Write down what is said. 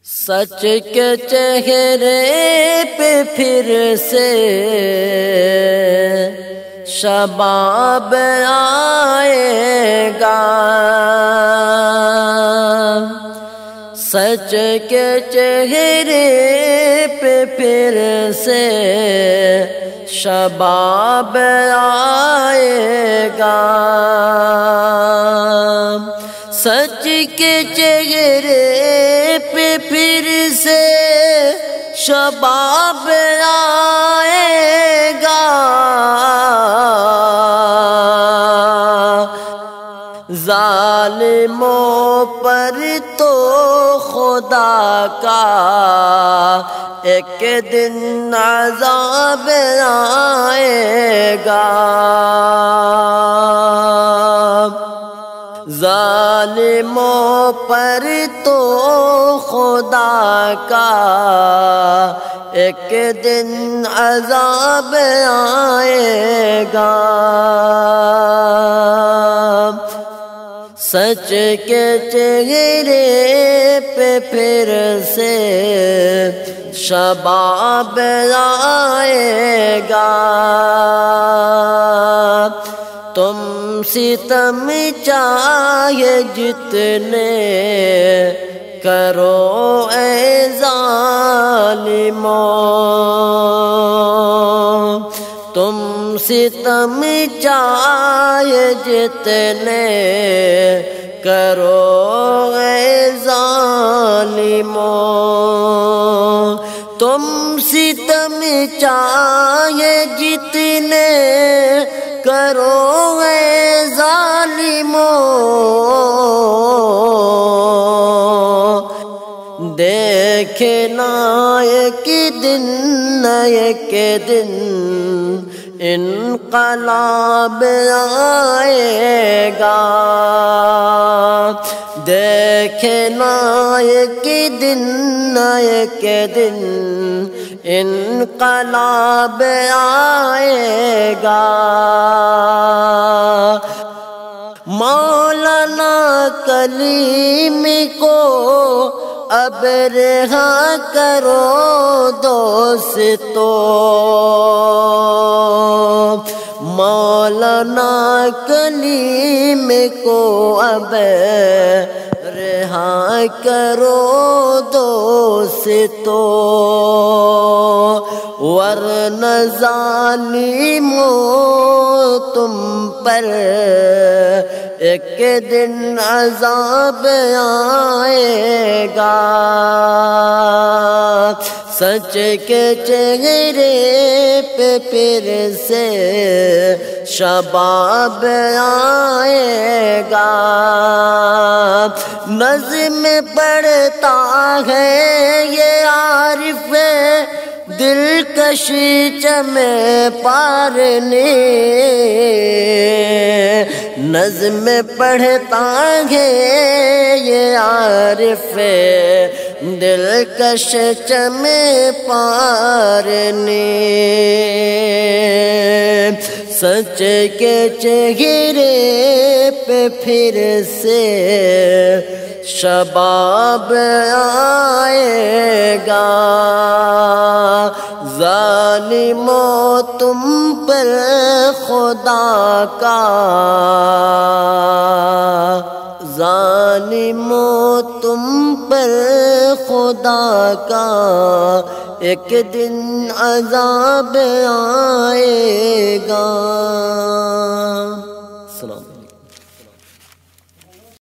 سچ کے چہرے پہ پھر سے شباب آئے گا، سچ کے چہرے پہ پھر سے شباب آئے گا، سچ کے چہرے پہ پھر سے شباب آئے گا، ظالموں پر تو خدا کا ایک دن عذاب آئے گا، ظالموں پر تو خدا کا ایک دن عذاب آئے گا، سچ کے چہرے پہ پھر سے شباب آئے گا، تم ستم چاہے جتنے کرو اے ظالموں، تم ستم چاہے جتنے کرو اے ظالموں، تم ستم چاہے جتنے کرو اے ظالموں، دیکھنا ایک دن انقلاب آئے گا، دیکھنا ایک دن انقلاب آئے گا، مولانا کلیم کو اب رہا کرو دوستو، مولانا کلیم کو اب رہا کرو دوستو، ورنہ ظالموں تم پر ایک دن عذاب آئے گا، سچ کے چہرے پہ پھر سے شباب آئے گا، نظم پڑھتا ہے یہ عارف دلکش چمے پارنے، نظم پڑھتا ہے یہ عارف دلکش چمے پارنے، سچ کے چہرے پہ پھر سے شباب آئے گا، ظالموں تم پر خدا کا، ظالموں تم پر خدا کا ایک دن عذاب آئے گا۔ سلام۔